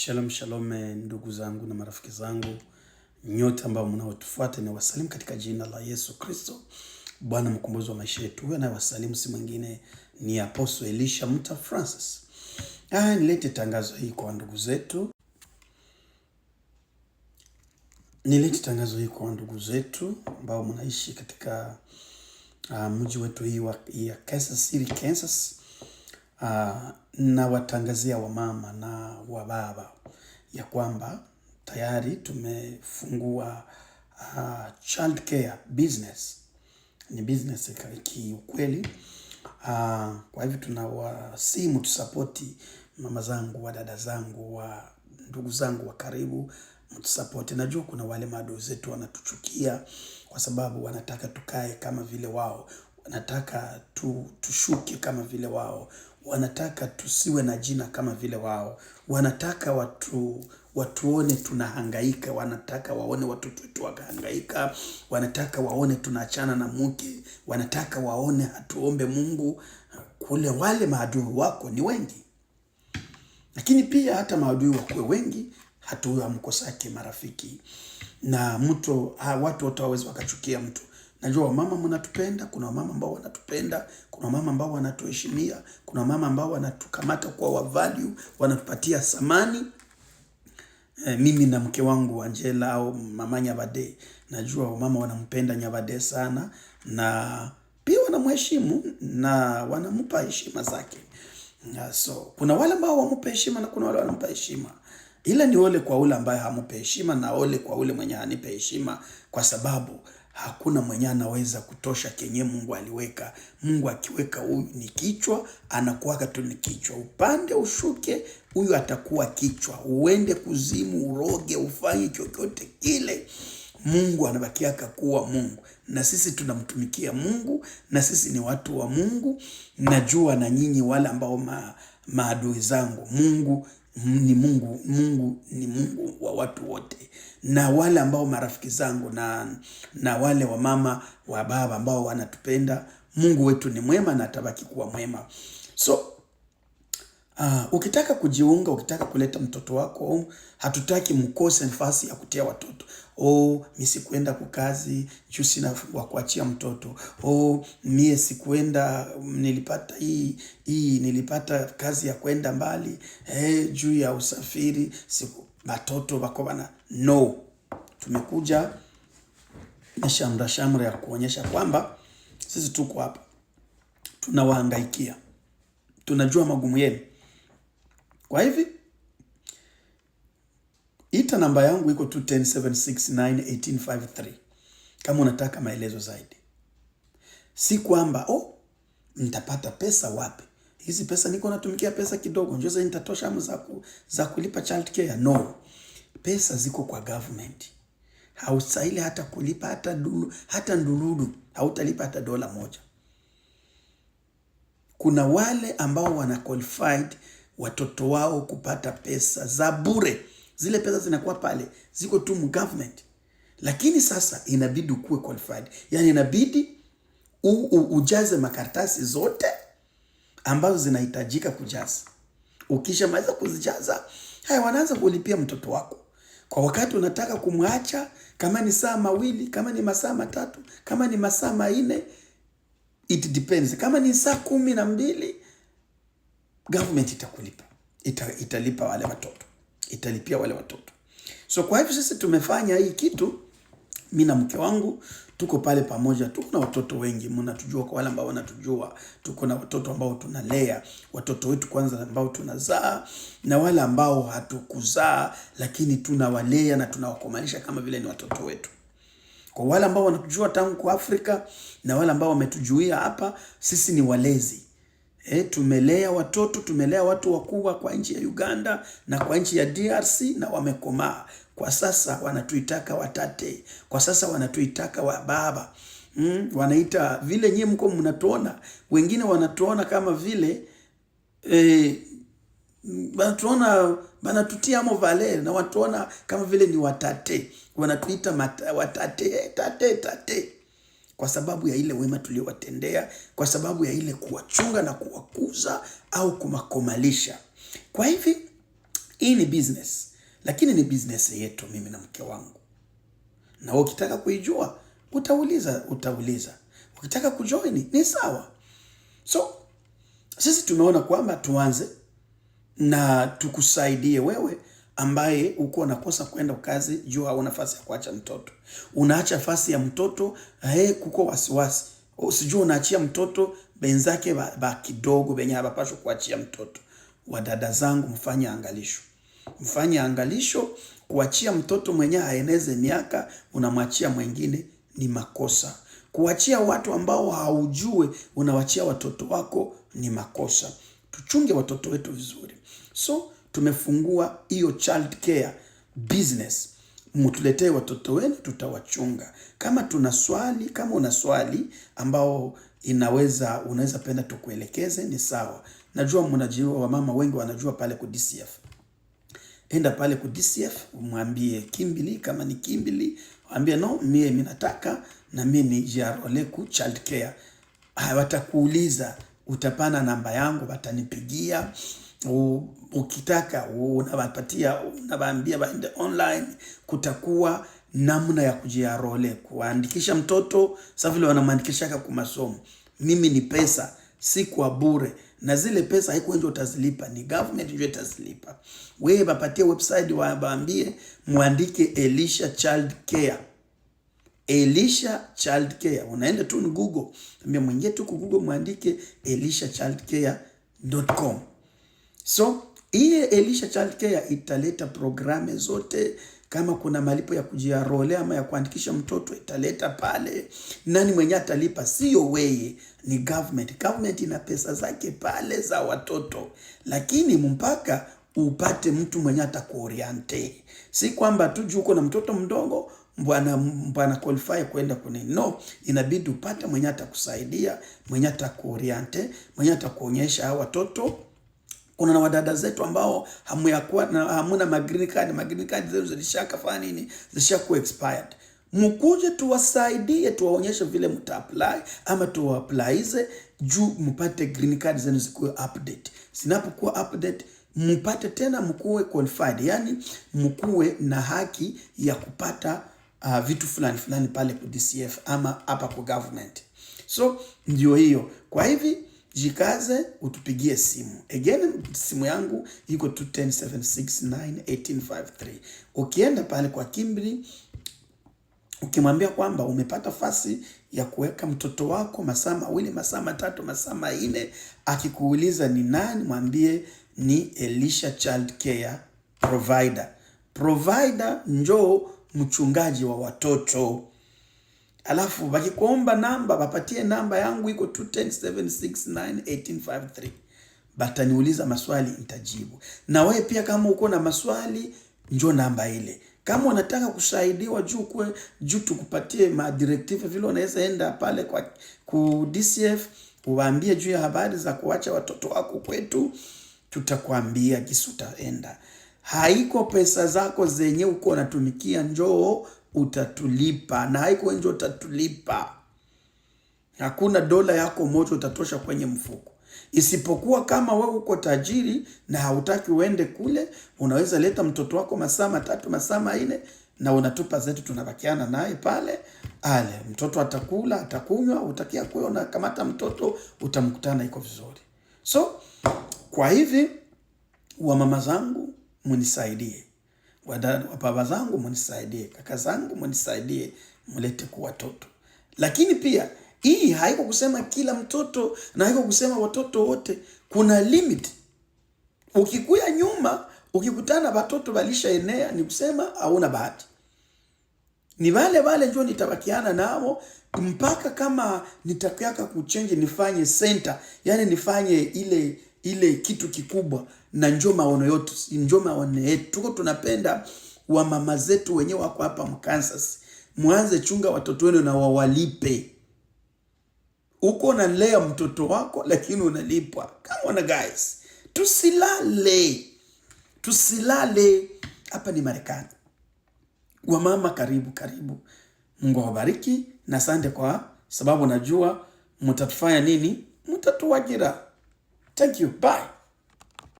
Shalom shalom ndugu zangu na marafiki zangu nyote ambao mnaotufuata, ni wasalimu katika jina la Yesu Kristo, Bwana mkombozi wa maisha yetu. Huyo anayewasalimu si mwingine ni Apostle Elisha Muta Francis. Nilete tangazo hii kwa ndugu zetu. Ndugu zetu ambao mnaishi katika mji wetu hii ya Kansas City, Kansas. Na watangazia wamama na wababa ya kwamba tayari tumefungua child care business. Ni business kiukweli. Kwa hivyo tunawasimu tusapoti mama zangu, wa dada zangu, wa ndugu zangu wa karibu, mtusapoti. Najua kuna wale maadui zetu wanatuchukia kwa sababu wanataka tukae kama vile wao, wanataka tushuke kama vile wao, wanataka tusiwe na jina kama vile wao, wanataka watuone tunahangaika, wanataka waone watoto wetu wakahangaika, wanataka waone tunaachana na mke, wanataka waone hatuombe Mungu. Kule wale maadui wako ni wengi, lakini pia hata maadui wako wengi hamkosake marafiki na watu wote hawezi wakachukia mtu. Najua wamama mnatupenda, kuna wamama ambao wanatupenda, kuna wamama ambao wanatuheshimia, kuna wamama ambao wanatukamata kwa wa value, wanatupatia thamani. Mimi na mke wangu Angela au mama Nyabade, najua wamama wanampenda Nyabade sana na pia wanamheshimu na wanampa heshima zake. So kuna wale ambao wampa heshima na kuna wale wanampa heshima. Ila ni ole kwa ule ambaye hampa heshima na ole kwa ule mwenye hanipa heshima, kwa sababu hakuna mwenye anaweza kutosha kenye Mungu aliweka. Mungu akiweka huyu ni kichwa, anakuwaka tu ni kichwa. Upande ushuke, huyu atakuwa kichwa. Uende kuzimu, uroge, ufanye chochote kile, Mungu anabakiaka kuwa Mungu. Na sisi tunamtumikia Mungu, na sisi ni watu wa Mungu. Najua na nyinyi wale ambao maadui zangu, Mungu ni Mungu. Mungu ni Mungu wa watu wote. Na wale ambao marafiki zangu na wale wa mama wa baba ambao wanatupenda, Mungu wetu ni mwema na atabaki kuwa mwema. So ukitaka kujiunga, ukitaka kuleta mtoto wako, hatutaki mkose nafasi ya kutia watoto. Mimi sikuenda kukazi, juu sina wa kuachia mtoto. Mimi sikuenda, nilipata nilipata kazi ya kwenda mbali, juu ya usafiri, watoto wako bana. No. Tumekuja na shamra ya kuonyesha kwamba sisi tuko hapa. Tunawahangaikia. Tunajua magumu yenu. Kwa hivi, ita namba yangu iko 2107691853 kama unataka maelezo zaidi. Si kwamba nitapata pesa wapi? Hizi pesa niko natumikia pesa kidogo, njoo sasa nitatosha za kulipa child care? No. Pesa ziko kwa government. Haustahili hata kulipa hata nduludu, hautalipa hata $1. Kuna wale ambao wana qualified watoto wao kupata pesa za bure. Zile pesa zinakuwa pale, ziko tu government. Lakini sasa inabidi ukuwe qualified. Yani inabidi ujaze makaratasi zote ambazo zinahitajika kujaza. Ukishamaliza kuzijaza, wanaanza kulipia mtoto wako. Kwa wakati unataka kumwacha, kama ni saa 2, kama ni masaa 3, kama ni masaa 4, it depends. Kama ni saa 12, government itakulipa. Italipa wale watoto. Italipia wale watoto. So kwa hivyo sisi tumefanya hii kitu, mimi na mke wangu tuko pale pamoja. Tuko na watoto wengi, mnatujua. Kwa wale ambao wanatujua, tuko na watoto ambao tunalea, watoto wetu kwanza ambao tunazaa, na wale ambao hatukuzaa lakini tunawalea na tunawakomalisha kama vile ni watoto wetu. Kwa wale ambao wanatujua tangu kwa Afrika na wale ambao wametujuia hapa, sisi ni walezi. Tumelea watoto, tumelea watu wakubwa kwa nchi ya Uganda na kwa nchi ya DRC na wamekomaa. Kwa sasa wanatuitaka watate. Kwa sasa wanatuitaka wa baba. Wanaita vile nyinyi mko mnatuona. Wengine wanatuona kama vile wanatutia vale na watuona kama vile ni watate. Wanatuita watate, tate. Kwa sababu ya ile wema tuliowatendea, kwa sababu ya ile kuwachunga na kuwakuza au kumakomalisha. Kwa hivi Hii ni business, lakini ni business yetu mimi na mke wangu. Na ukitaka kuijua, utauliza. Ukitaka kujoin ni sawa. So, sisi tumeona kwamba tuanze na tukusaidie wewe ambaye uko unakosa kwenda kazi, juu hauna nafasi ya kuacha mtoto. Unaacha nafasi ya mtoto, kuko wasiwasi. Usijua unaachia mtoto benzake ba kidogo benye habapasho kuachia mtoto. Wadada zangu, mfanye angalisho. Kuachia mtoto mwenye haeneze miaka unamwachia mwingine ni makosa. Kuachia watu ambao haujue unawachia watoto wako ni makosa. Tuchunge watoto wetu vizuri. So tumefungua hiyo child care business. Mtuletee watoto wenu, tutawachunga. Kama una swali ambao unaweza penda tukuelekeze, ni sawa. Najua mnajua, wamama wengi wanajua pale ku DCF. Enda pale ku DCF, umwambie Kimberly, kama ni Kimberly, mwambie no, mimi nataka na mimi nijiarole ku child care. Watakuuliza, utapana namba yangu, watanipigia. Ukitaka unawaambia waende online. Kutakuwa namna ya kujiarole, kuandikisha mtoto sasa vile wanamwandikisha kwa masomo. Mimi ni pesa, si kwa bure, na zile pesa haiko nje utazilipa, ni government ndio itazilipa. Wewe wapatie website, waambie muandike Elisha Child Care. Elisha Child Care. Unaenda tu ni Google. Mwingie tu ku Google, muandike elishachildcare.com. So, hii Elisha Child Care italeta programe zote. Kama kuna malipo ya kujiarole ama ya kuandikisha mtoto, italeta pale. Nani mwenye atalipa? Sio wewe, ni government. Government ina pesa zake pale za watoto. Lakini mpaka upate mtu mwenye atakuoriente. Si kwamba tu juu uko na mtoto mdogo mbwana qualify kwenda kune. No, inabidi upate mwenye atakusaidia, mwenye atakuoriente, mwenye atakuonyesha hao watoto. Kuna na wadada zetu ambao hamuna green card zenu zilishakafanya nini, zishakuwa expired. Mkuje tuwasaidie, tuwaonyeshe vile mta-apply ama tuwa-applyize juu mpate green card zenu zikuwe update. Zinapokuwa update, mpate tena mkuwe qualified, yani mkuwe na haki ya kupata vitu fulani pale ku DCF ama hapa kwa government. So ndio hiyo. Kwa hivi jikaze, utupigie simu. Again, simu yangu iko 210-769-1853. Ukienda pale kwa Kimberly, ukimwambia kwamba umepata fasi ya kuweka mtoto wako masaa mawili, masaa matatu, masaa manne, akikuuliza ni nani, mwambie ni Elisha Child Care provider. Provider njoo mchungaji wa watoto. Alafu wakikuomba namba, wapatie namba yangu iko 210-769-1853. Bataniuliza maswali, nitajibu. Na wewe pia kama uko na maswali, njoo namba ile. Kama unataka kusaidiwa juu tukupatie directive vile unaweza enda pale ku DCF, uwaambie juu ya habari za kuacha watoto wako kwetu, tutakwambia jinsi utaenda. Haiko pesa zako zenye uko unatumikia, njoo utatulipa, na haiko njoo utatulipa. Hakuna dola yako moja utatosha kwenye mfuko. Isipokuwa kama wewe uko tajiri na hautaki uende kule, unaweza leta mtoto wako masaa matatu, masaa manne, na unatupa zetu, tunabakiana naye pale. Mtoto atakula, atakunywa, utakia kuona kamata mtoto, utamkutana iko vizuri. So, kwa hivi wamama zangu munisaidie. Wababa zangu munisaidie, kaka zangu munisaidie, mulete kwa watoto. Lakini pia hii haiko kusema kila mtoto na haiko kusema watoto wote, kuna limit. Ukikuya nyuma, ukikutana watoto walisha enea, ni kusema hauna bahati. Ni wale njoo nitabakiana nao mpaka kama nitakiaka kuchange nifanye center, yani nifanye ile kitu kikubwa, na njoo maono yetu. Tuko tunapenda wa mama zetu wenyewe wako hapa Mkansas. Muanze chunga watoto wenu na wawalipe. Uko unalea mtoto wako lakini unalipwa. Come on guys. Tusilale. Hapa ni Marekani. Wamama karibu. Mungu awabariki na asante kwa sababu najua mtatufanya nini? Mtatuajira. Thank you. Bye.